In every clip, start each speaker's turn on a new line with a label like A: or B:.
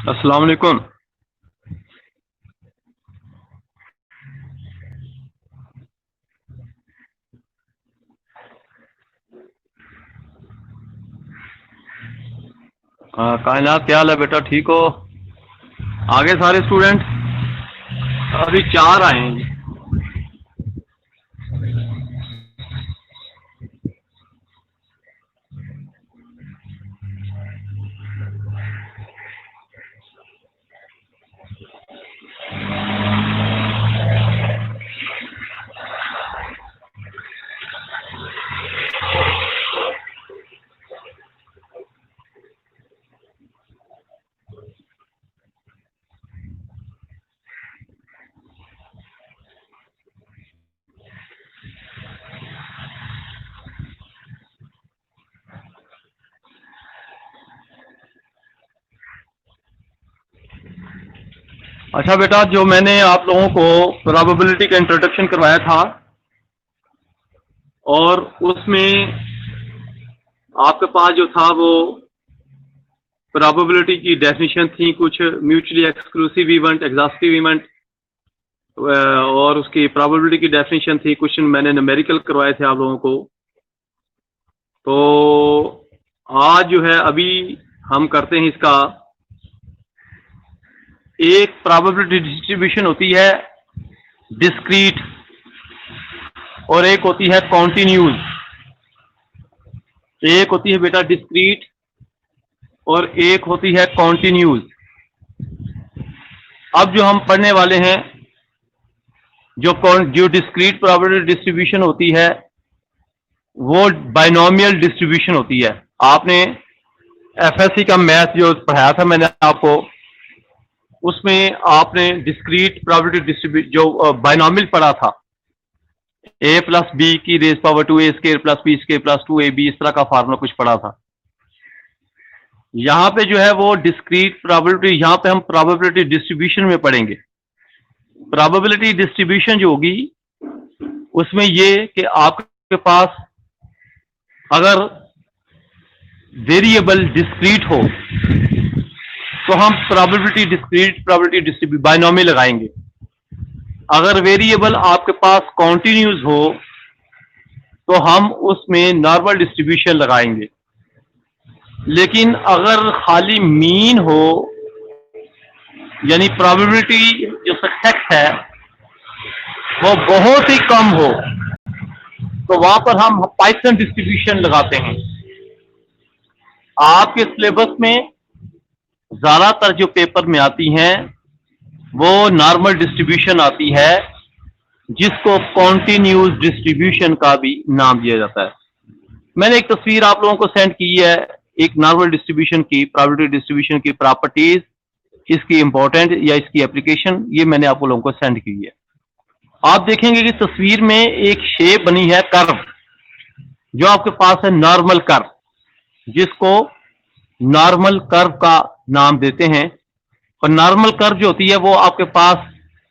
A: अस्सलाम वालेकुम। कायनात, क्या हाल है बेटा, ठीक हो? आगे सारे स्टूडेंट अभी 4 आए हैं जी। अच्छा बेटा, जो मैंने आप लोगों को प्रोबेबिलिटी का इंट्रोडक्शन करवाया था और उसमें आपके पास जो था वो प्रोबेबिलिटी की डेफिनेशन थी, कुछ mutually exclusive event, exhaustive event, और उसकी प्रोबेबिलिटी की डेफिनेशन थी। कुछ मैंने न्यूमेरिकल करवाए थे आप लोगों को। तो आज जो है अभी हम करते हैं इसका, एक प्रोबेबिलिटी डिस्ट्रीब्यूशन होती है डिस्क्रीट और एक होती है कॉन्टिन्यूज। एक होती है बेटा डिस्क्रीट और एक होती है कॉन्टिन्यूज। अब जो हम पढ़ने वाले हैं, जो डिस्क्रीट प्रोबेबिलिटी डिस्ट्रीब्यूशन होती है वो बाइनोमियल डिस्ट्रीब्यूशन होती है। आपने एफएससी का मैथ जो पढ़ाया था मैंने आपको, उसमें आपने डिस्क्रीट प्रोबेबिलिटी डिस्ट्रीब्यूशन जो बाइनोमियल पढ़ा था, a प्लस बी की raise power 2 a square plus B square plus 2ab, इस तरह का फार्मूला कुछ पढ़ा था। यहां पे जो है वो डिस्क्रीट प्रोबेबिलिटी, यहां पे हम प्रोबेबिलिटी डिस्ट्रीब्यूशन में पढ़ेंगे। प्रोबेबिलिटी डिस्ट्रीब्यूशन जो होगी उसमें ये कि आपके पास अगर वेरिएबल डिस्क्रीट हो तो हम probability discrete probability distribution binomial लगाएंगे। अगर वेरिएबल आपके पास कॉन्टिन्यूज हो तो हम उसमें नॉर्मल डिस्ट्रीब्यूशन लगाएंगे। लेकिन अगर खाली मीन हो, यानी प्रोबेबिलिटी जो सक्सेस है वो बहुत ही कम हो, तो वहां पर हम पाइथन डिस्ट्रीब्यूशन लगाते हैं। आपके सिलेबस में ज्यादातर जो पेपर में आती हैं वो नॉर्मल डिस्ट्रीब्यूशन आती है, जिसको कॉन्टिन्यूज डिस्ट्रीब्यूशन का भी नाम दिया जाता है। मैंने एक तस्वीर आप लोगों को सेंड की है, एक नॉर्मल डिस्ट्रीब्यूशन की, प्रोबेबिलिटी डिस्ट्रीब्यूशन की प्रॉपर्टीज, इसकी इंपॉर्टेंट या इसकी एप्लीकेशन, ये मैंने आप लोगों को सेंड की है। आप देखेंगे कि तस्वीर में एक शेप बनी है कर्व, जो आपके पास है नॉर्मल कर्व, जिसको नॉर्मल कर्व का नाम देते हैं। और नॉर्मल कर्व जो होती है वो आपके पास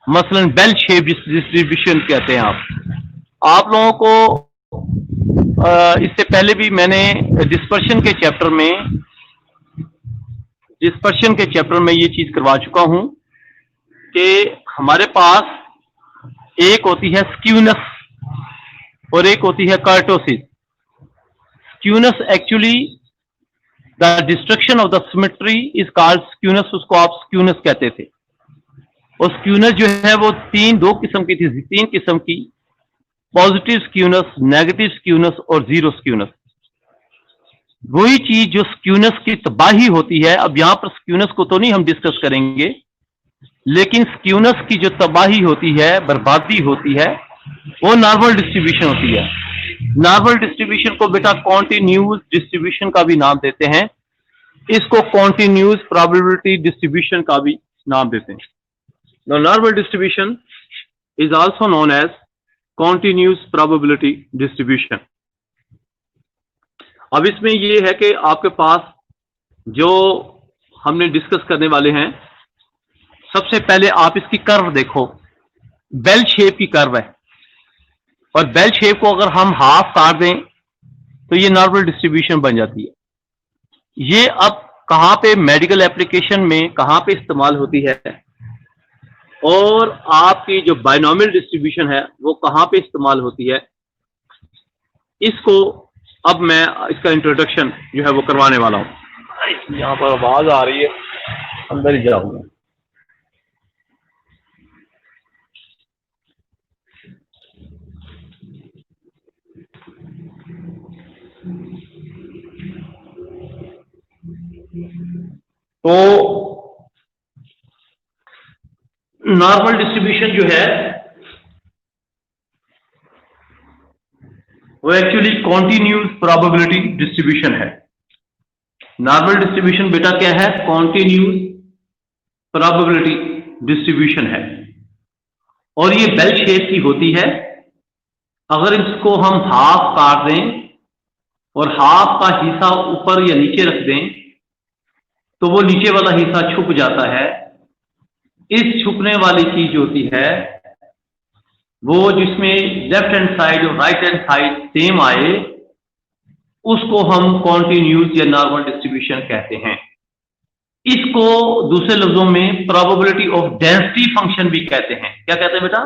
A: मसलन बेल शेप डिस्ट्रीब्यूशन कहते हैं। आप लोगों को इससे पहले भी मैंने डिस्पर्शन के चैप्टर में ये चीज करवा चुका हूं कि हमारे पास एक होती है स्क्यूनेस और एक होती है kurtosis. Skewness actually the destruction of the symmetry is called skewness, उसको आप स्क्यूनेस कहते थे। और स्क्यूनेस जो है वो दो किस्म की थी, 3 किस्म की, पॉजिटिव स्क्यूनेस, नेगेटिव स्क्यूनेस और जीरो स्क्यूनेस। वही चीज जो स्क्यूनेस की तबाही होती है, अब यहां पर स्क्यूनेस को तो नहीं हम डिस्कस करेंगे, लेकिन स्क्यूनेस की जो तबाही होती है, बर्बादी होती है, वो नॉर्मल डिस्ट्रीब्यूशन होती है। नॉर्मल डिस्ट्रीब्यूशन को बेटा कॉन्टिन्यूज डिस्ट्रीब्यूशन का भी नाम देते हैं, इसको कॉन्टिन्यूज प्रोबेबिलिटी डिस्ट्रीब्यूशन का भी नाम देते हैं। Normal distribution is also known as continuous probability distribution. अब इसमें यह है कि आपके पास जो हमने डिस्कस करने वाले हैं, सबसे पहले आप इसकी कर्व देखो, बेल शेप की कर्व है, और बेल शेप को अगर हम हाफ काट दें तो ये नॉर्मल डिस्ट्रीब्यूशन बन जाती है। ये अब कहाँ पे मेडिकल एप्लीकेशन में कहाँ पे इस्तेमाल होती है, और आपकी जो बायनॉमियल डिस्ट्रीब्यूशन है वो कहाँ पे इस्तेमाल होती है, इसको अब मैं इसका इंट्रोडक्शन जो है वो करवाने वाला हूँ। यहाँ पर आवाज आ रही है, अंदर ही जाऊंगा। तो नॉर्मल डिस्ट्रीब्यूशन जो है वो एक्चुअली कॉन्टिन्यूस प्रोबेबिलिटी डिस्ट्रीब्यूशन है। नॉर्मल डिस्ट्रीब्यूशन बेटा क्या है? कॉन्टिन्यूस प्रोबेबिलिटी डिस्ट्रीब्यूशन है, और ये बेल शेप की होती है। अगर इसको हम हाफ काट दें और हाफ का हिस्सा ऊपर या नीचे रख दें तो वो नीचे वाला हिस्सा छुप जाता है। इस छुपने वाली चीज होती है वो जिसमें लेफ्ट हैंड साइड और राइट हैंड साइड सेम आए, उसको हम कॉन्टिन्यूस या नॉर्मल डिस्ट्रीब्यूशन कहते हैं। इसको दूसरे लफ्जों में प्रोबेबिलिटी ऑफ डेंसिटी फंक्शन भी कहते हैं। क्या कहते हैं बेटा?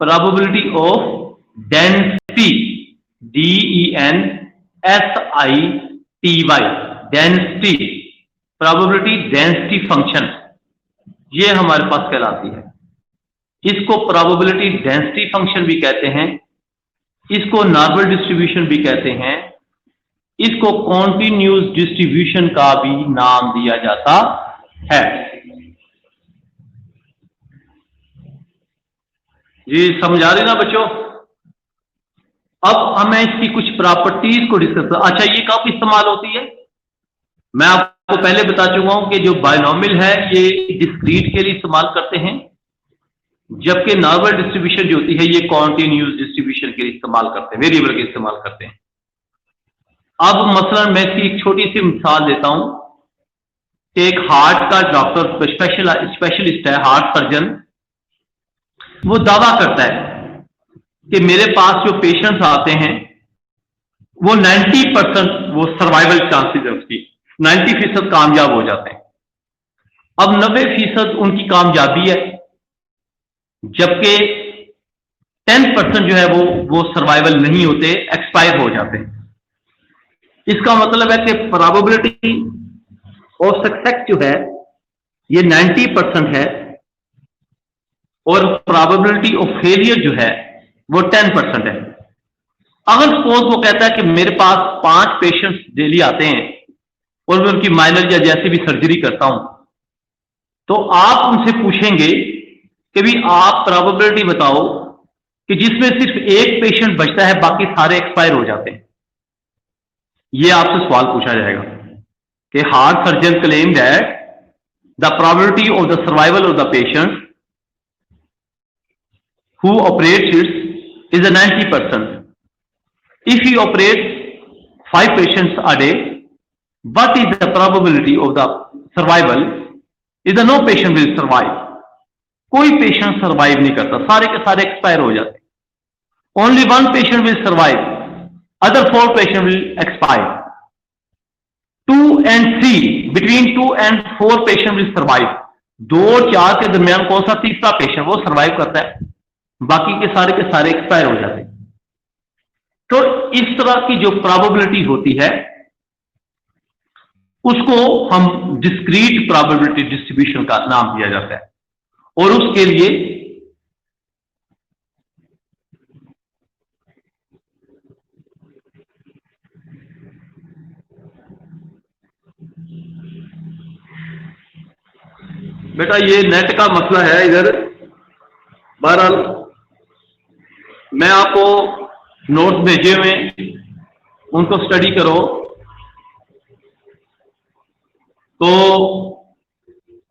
A: Probability of density, DENSITY, density, probability density function, ये हमारे पास कहलाती है। इसको प्रोबेबिलिटी डेंसिटी फंक्शन भी कहते हैं, इसको नॉर्मल डिस्ट्रीब्यूशन भी कहते हैं, इसको कॉन्टिन्यूस डिस्ट्रीब्यूशन का भी नाम दिया जाता है। जी समझ आ रही ना बच्चों? अब हमें इसकी कुछ प्रॉपर्टीज को डिस्कस कर। अच्छा, ये कब इस्तेमाल होती है? मैं आपको पहले बता चुका हूं कि जो बायनॉमियल है ये डिस्क्रीट के लिए इस्तेमाल करते हैं, जबकि नॉर्मल डिस्ट्रीब्यूशन जो होती है ये कॉन्टिन्यूस डिस्ट्रीब्यूशन के लिए इस्तेमाल करते हैं, वेरिएबल के इस्तेमाल करते हैं। अब मसलन मैं इसकी एक छोटी सी मिसाल देता हूं कि एक हार्ट का डॉक्टर स्पेशलिस्ट है, हार्ट सर्जन, वो दावा करता है कि मेरे पास जो पेशेंट्स आते हैं वो 90% वो सर्वाइवल चांसेस है, उसकी 90% कामयाब हो जाते हैं। अब 90% उनकी कामयाबी है, जबकि 10% जो है वो सर्वाइवल नहीं होते, एक्सपायर हो जाते हैं। इसका मतलब है कि प्रोबेबिलिटी ऑफ सक्सेस जो है ये 90% है, और प्रोबेबिलिटी ऑफ फेलियर जो है वो 10% है। अगर सपोज वो कहता है कि मेरे पास 5 पेशेंट्स डेली आते हैं और मैं उनकी माइनर या जैसी भी सर्जरी करता हूं, तो आप उनसे पूछेंगे कि भी आप प्रोबेबिलिटी बताओ कि जिसमें सिर्फ एक पेशेंट बचता है बाकी सारे एक्सपायर हो जाते हैं। ये आपसे सवाल पूछा जाएगा कि heart surgeon claim that the probability of the survival of the patient who operates it is a 90%. If he operates 5 patients a day, what is the probability of the survival? Is the no patient will survive. कोई patient survive नहीं करता, सारे के सारे expire हो जाते। Only one patient will survive, other 4 patients will expire. 2 and 3, between 2 and 4 patient will survive. 2 और 4 के दरमियान कौन सा तीसरा पेशेंट वो सर्वाइव करता है, बाकी के सारे एक्सपायर हो जाते हैं। तो इस तरह की जो प्रोबेबिलिटी होती है उसको हम डिस्क्रीट प्रोबेबिलिटी डिस्ट्रीब्यूशन का नाम दिया जाता है, और उसके लिए बेटा ये नेट का मसला है इधर। बहरहाल मैं आपको नोट्स भेजे हुए, उनको स्टडी करो। तो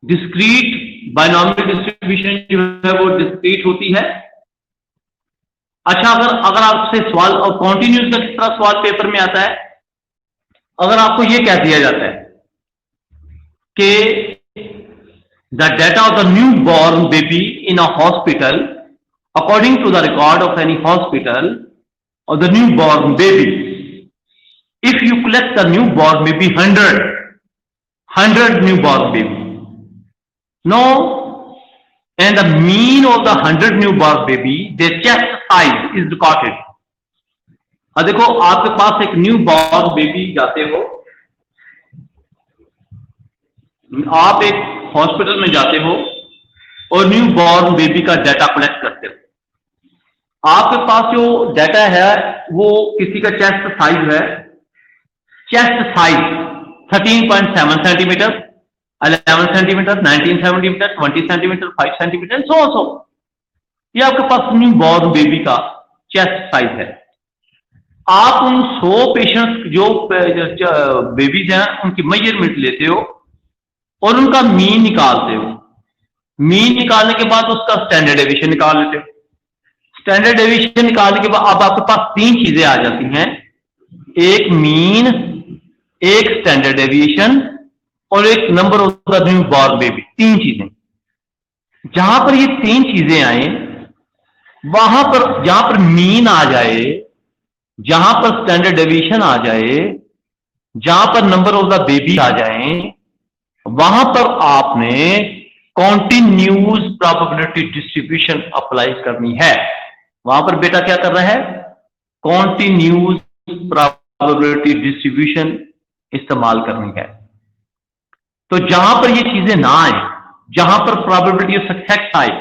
A: डिस्क्रीट बायनॉमियल डिस्ट्रीब्यूशन जो है वो डिस्क्रीट होती है। अच्छा, अगर आपसे सवाल और कॉन्टिन्यूस का किस तरह सवाल पेपर में आता है, अगर आपको ये कह दिया जाता है कि the data of the new born baby in a hospital according to the record of any hospital or the newborn baby, if you collect the newborn maybe 100, 100 newborn baby. Now, and the mean of the 100 newborn baby, their chest size is recorded. अब देखो आपके पास एक newborn baby जाते हो, आप एक hospital में जाते हो और न्यूबॉर्न बेबी का डाटा कलेक्ट करते हो। आपके पास जो डाटा है वो किसी का चेस्ट साइज है, chest size 13.7 centimetre, 11 centimetre, 19 centimetre, 20 centimetre, 5 centimetre, so ये आपके पास न्यूबॉर्न बेबी का चेस्ट साइज है। आप उन 100 पेशेंट्स जो बेबीज हैं उनकी मेजरमेंट लेते हो और उनका मीन निकालते हो। मीन निकालने के बाद उसका स्टैंडर्ड डेविएशन निकाल लेते हो। स्टैंडर्ड डेविएशन निकालने के बाद अब आपके पास 3 चीजें आ जाती हैं, एक मीन, एक स्टैंडर्ड डेविएशन और एक number of the newborn baby. 3 चीजें। जहां पर ये 3 चीजें आए, वहां पर जहां पर मीन आ जाए, जहां पर स्टैंडर्ड डेविएशन आ जाए, जहां पर नंबर ऑफ द बेबी आ जाए, वहां पर आपने कॉन्टिन्यूस प्रोबेबिलिटी डिस्ट्रीब्यूशन अप्लाई करनी है। वहां पर बेटा क्या कर रहा है? कॉन्टिन्यूस प्रोबेबिलिटी डिस्ट्रीब्यूशन इस्तेमाल करनी है। तो जहां पर ये चीजें ना आए, जहां पर प्रोबेबिलिटी ऑफ सक्सेस आए,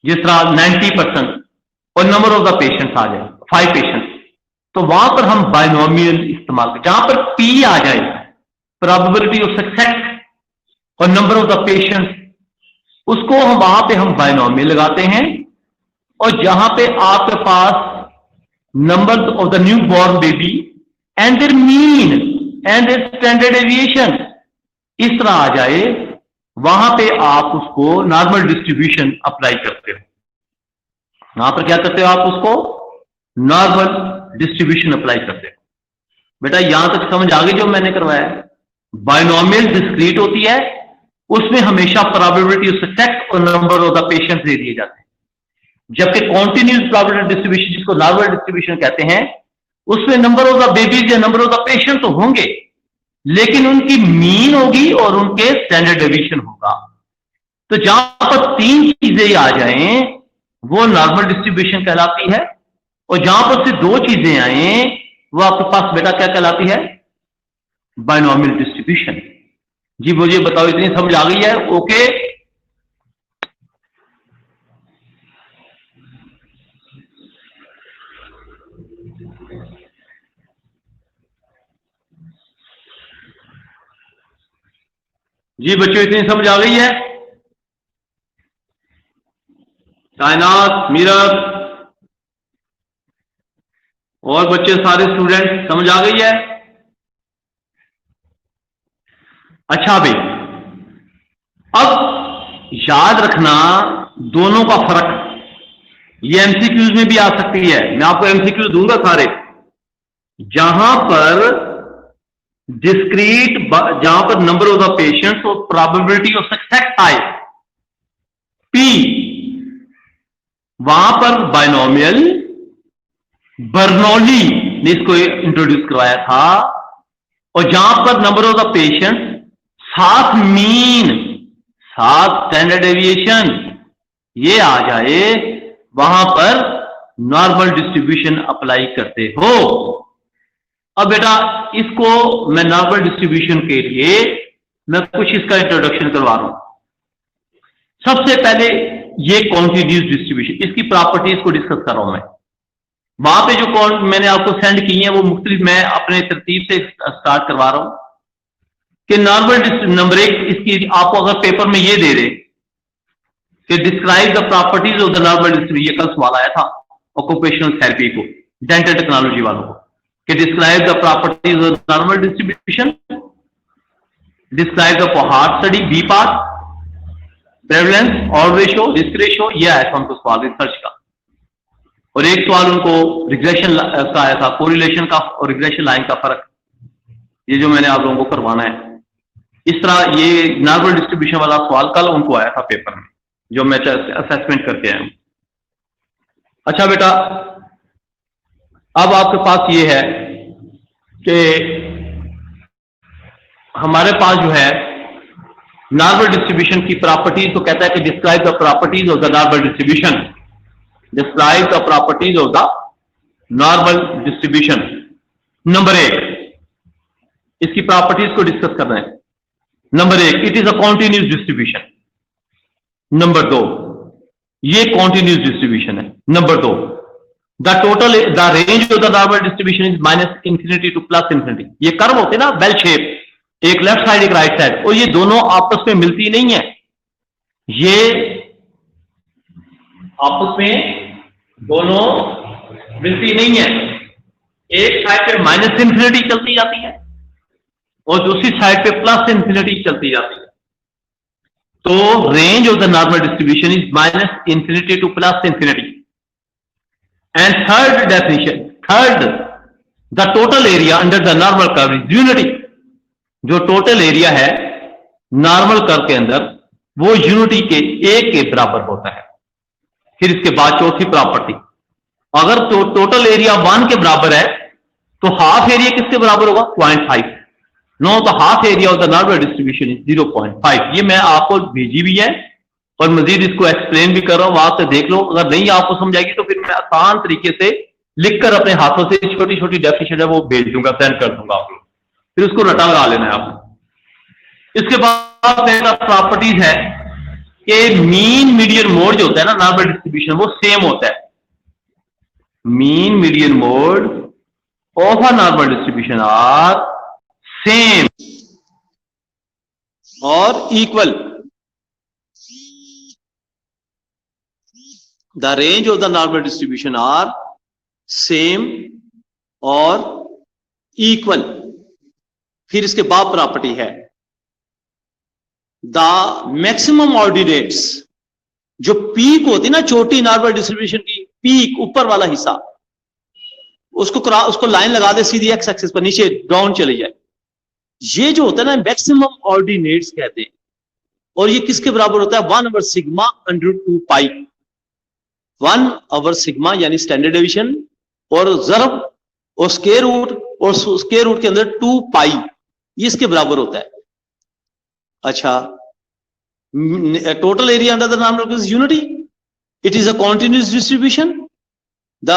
A: जिस तरह 90% और नंबर ऑफ द पेशेंट्स आ जाए 5 पेशेंट्स, तो वहां पर हम बाइनोमियल इस्तेमाल करें। जहां पर पी आ जाए, प्रोबेबिलिटी ऑफ सक्सेस और नंबर ऑफ द पेशेंट्स, उसको हम वहां पे हम बाइनोमियल लगाते हैं। और जहां पे आपके पास number of the new born baby and their mean and their standard deviation इस तरह आ जाए, वहां पे आप उसको नॉर्मल डिस्ट्रीब्यूशन अप्लाई करते हो। वहां पर क्या करते हो? आप उसको नॉर्मल डिस्ट्रीब्यूशन अप्लाई करते हो। बेटा यहां तक समझ आ गई जो मैंने करवाया? बाइनोमियल डिस्क्रीट होती है, उसमें हमेशा प्रोबेबिलिटी ऑफ सक्सेस और नंबर ऑफ द पेशेंट्स दे दिए जाते हैं। जबकि कॉन्टिन्यूस प्रोबेबिलिटी डिस्ट्रीब्यूशन, जिसको नॉर्मल डिस्ट्रीब्यूशन कहते हैं, उसमें नंबर ऑफ द बेबीज या नंबर ऑफ द पेशेंट तो होंगे, लेकिन उनकी मीन होगी और उनके स्टैंडर्ड डेविएशन होगा। तो जहां पर 3 चीजें आ जाएं, वो नॉर्मल डिस्ट्रीब्यूशन कहलाती है। और जहां पर से 2 चीजें आए, वो आपके पास बेटा क्या कहलाती है? Binomial distribution. जी मुझे बताओ, इतनी समझ आ गई है? ओके। जी बच्चों, इतनी समझ आ गई है? कायनात, मीरत और बच्चे सारे स्टूडेंट समझ आ गई है? अच्छा भाई, अब याद रखना दोनों का फर्क। ये एमसीक्यूज में भी आ सकती है, मैं आपको एमसीक्यूज दूंगा सारे। जहां पर डिस्क्रीट, जहां पर नंबर ऑफ द पेशेंट्स और प्रोबेबिलिटी ऑफ सक्सेस आए पी, वहां पर बाइनोमियल, बर्नौली ने इसको इंट्रोड्यूस करवाया था। और जहां पर नंबर ऑफ द पेशेंट्स, साथ मीन, साथ स्टैंडर्ड डेविएशन ये आ जाए, वहां पर नॉर्मल डिस्ट्रीब्यूशन अप्लाई करते हो। अब बेटा इसको मैं नॉर्मल डिस्ट्रीब्यूशन के लिए मैं कुछ इसका इंट्रोडक्शन करवा रहा हूं। सबसे पहले ये कॉन्टिन्यूस डिस्ट्रीब्यूशन, इसकी प्रॉपर्टीज को डिस्कस कर रहा हूं मैं। वहां पे जो मैंने आपको सेंड की है वो मुख्तलिफ, मैं अपने तरतीब से स्टार्ट करवा रहा हूं कि नॉर्मल नंबर 1, इसकी आपको अगर पेपर में ये दे दे कि describe the properties of the normal distribution, ये कल सवाल आया था ऑक्यूपेशनल थेरेपी को, डेंटल टेक्नोलॉजी वालों को, कि describe the properties of normal distribution, describe the heart study, B part, prevalence, odd ratio, risk ratio, ये आया था उनको सवाल रिसर्च का। और एक सवाल उनको रिग्रेशन का आया था, कोरिलेशन का और रिग्रेशन लाइन का फर्क, ये जो मैंने आप लोगों को करवाना है। इस तरह ये नॉर्मल डिस्ट्रीब्यूशन वाला सवाल कल उनको आया था पेपर में, जो मैं असेसमेंट करके आया हूं। अच्छा बेटा, अब आपके पास ये है कि हमारे पास जो है नॉर्मल डिस्ट्रीब्यूशन की प्रॉपर्टीज को कहता है कि describe the properties of the normal distribution, describe the properties of the normal distribution. Number 1, इसकी प्रॉपर्टीज को डिस्कस करना है। Number 1, it is a continuous distribution. Number 2, ये कॉन्टिन्यूस डिस्ट्रीब्यूशन है। Number 2, the range of the normal distribution is minus infinity to plus infinity. ये curve होते हैं ना बेल शेप, एक लेफ्ट साइड एक राइट साइड, और ये दोनों आपस में मिलती नहीं है, ये आपस में दोनों मिलती नहीं है। एक साइड पे माइनस इंफिनिटी चलती जाती है और दूसरी साइड पे प्लस इंफिनिटी चलती जाती है। तो range of the normal distribution is minus infinity to plus infinity. And third definition, the total area under the normal curve is unity. जो टोटल एरिया है नॉर्मल कर्व के अंदर वो यूनिटी के 1 के बराबर होता है। फिर इसके बाद चौथी प्रॉपर्टी, अगर तो टोटल एरिया 1 के बराबर है तो हाफ एरिया किसके बराबर होगा? 0.5। No, the half area of the normal distribution is 0.5। ये मैं आपको भेजी भी है और मजीद इसको एक्सप्लेन भी कर रहा हूं, वहां से देख लो। अगर नहीं आपको समझाएगी तो फिर मैं आसान तरीके से लिखकर अपने हाथों से छोटी छोटी डेफिनेशन है वो भेज दूंगा, सेंड कर दूंगा आप लोग, फिर उसको रटा लगा लेना है आपको। इसके बाद पहला प्रॉपर्टीज है कि मीन मीडियन मोड जो होता है ना नॉर्मल डिस्ट्रीब्यूशन, वो सेम होता है। Mean median mode of a normal distribution are same और equal. The range of the normal distribution are same और इक्वल। फिर इसके बाद प्रॉपर्टी है द मैक्सिमम ऑर्डिनेट्स, जो पीक होती है ना चोटी नॉर्मल डिस्ट्रीब्यूशन की, पीक ऊपर वाला हिस्सा, उसको लाइन लगा दे सीधी एक्स एक्सिस पर, नीचे डाउन चली जाए। ये जो होता है ना मैक्सिमम ऑर्डिनेट्स कहते हैं, और ये किसके बराबर होता है? 1 ओवर सिग्मा अंडर 2 पाई। 1 ओवर सिग्मा यानी स्टैंडर्ड डेविएशन और ज़रब और स्क्वायर रूट, और स्क्वायर रूट के अंदर 2 पाई, ये इसके बराबर होता है। अच्छा, total area under the normal is unity, it is a continuous distribution. The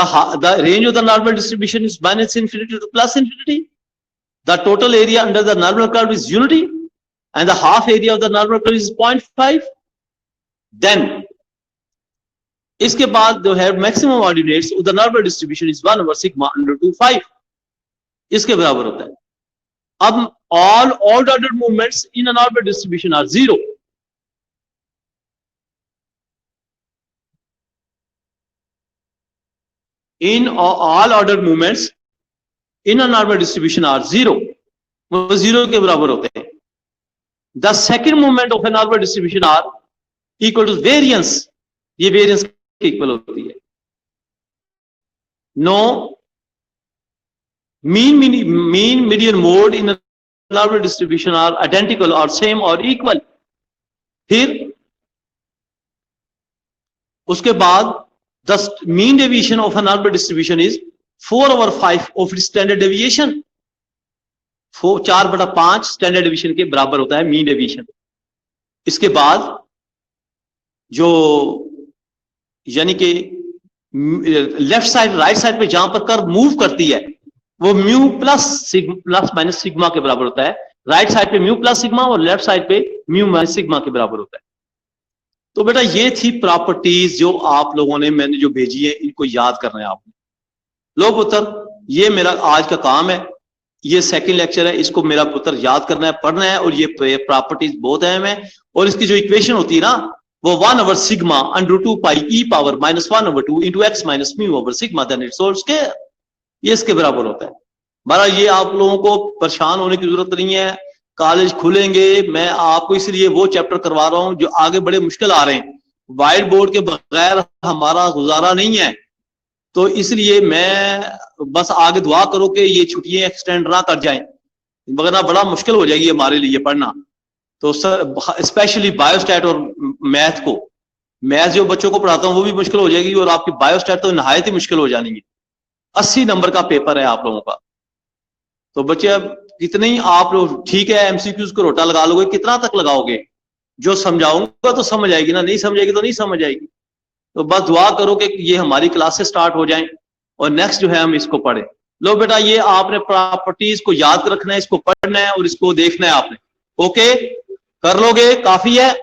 A: range of the normal distribution is minus infinity to plus infinity. The total area under the normal curve is unity and the half area of the normal curve is 0.5। Then इसके बाद जो है maximum ordinates the normal distribution is 1 over sigma under 2 5, इसके बराबर होता है। अब all odd ordered movements in a normal distribution are 0. In all ordered movements in a normal distribution are 0. वो 0 के बराबर होते हैं। The second movement of a normal distribution are equal to variance, ये variance के इक्वल होती है। No mean median mode in a normal distribution are identical or same or equal। फिर उसके बाद the mean deviation of a normal distribution is 4 over 5 of its standard deviation। 4/5 standard deviation के बराबर होता है मीन डेविएशन। इसके बाद जो यानी कि लेफ्ट साइड राइट साइड पे जहां पर कर्व मूव करती है वो म्यू प्लस माइनस सिग्मा के बराबर होता है। राइट साइड पे म्यू प्लस सिग्मा और लेफ्ट साइड पे म्यू माइनस सिग्मा के बराबर होता है। तो बेटा ये थी प्रॉपर्टीज जो आप लोगों ने मैंने जो भेजी है, इनको याद करना है आपने। लो पुत्र, ये मेरा आज का काम है, ये सेकंड लेक्चर है, इसको मेरा पुत्र याद करना है, पढ़ना है, और ये प्रॉपर्टीज बहुत अहम है। और इसकी जो इक्वेशन होती है ना वो 1 over sigma under 2 pi e power -1/2 into x minus mu over sigma then it's whole square, ये इसके बराबर होता है। बहरहाल ये आप लोगों को परेशान होने की जरूरत नहीं है, कॉलेज खुलेंगे, मैं आपको इसलिए वो चैप्टर करवा रहा हूं जो आगे बड़े मुश्किल आ रहे हैं। व्हाइट बोर्ड के बगैर हमारा गुजारा नहीं है, तो इसलिए मैं बस आगे दुआ करो कि ये छुट्टियां एक्सटेंड ना कर जाएं, वरना बड़ा मुश्किल हो जाएगी हमारे लिए पढ़ना। तो स्पेशली बायोस्टैट और मैथ को, मैथ जो बच्चों को पढ़ाता हूँ वो भी मुश्किल हो जाएगी, और आपकी बायोस्टैट तो नहायत ही मुश्किल हो जानी है। 80 नंबर का पेपर है आप लोगों का। तो बच्चे अब
B: कितनी आप लोग ठीक है एमसीक्यूज को रोटा लगा लोगे, कितना तक लगाओगे? जो समझाऊंगा तो समझ आएगी ना, नहीं समझाएगी तो नहीं समझ आएगी। तो बस दुआ करो कि ये हमारी क्लासेस स्टार्ट हो जाएं और नेक्स्ट जो है हम इसको पढ़ें। लो बेटा, ये आपने प्रॉपर्टीज को याद रखना है, इसको पढ़ना है और इसको देखना है आपने। ओके, कर लोगे? काफी है।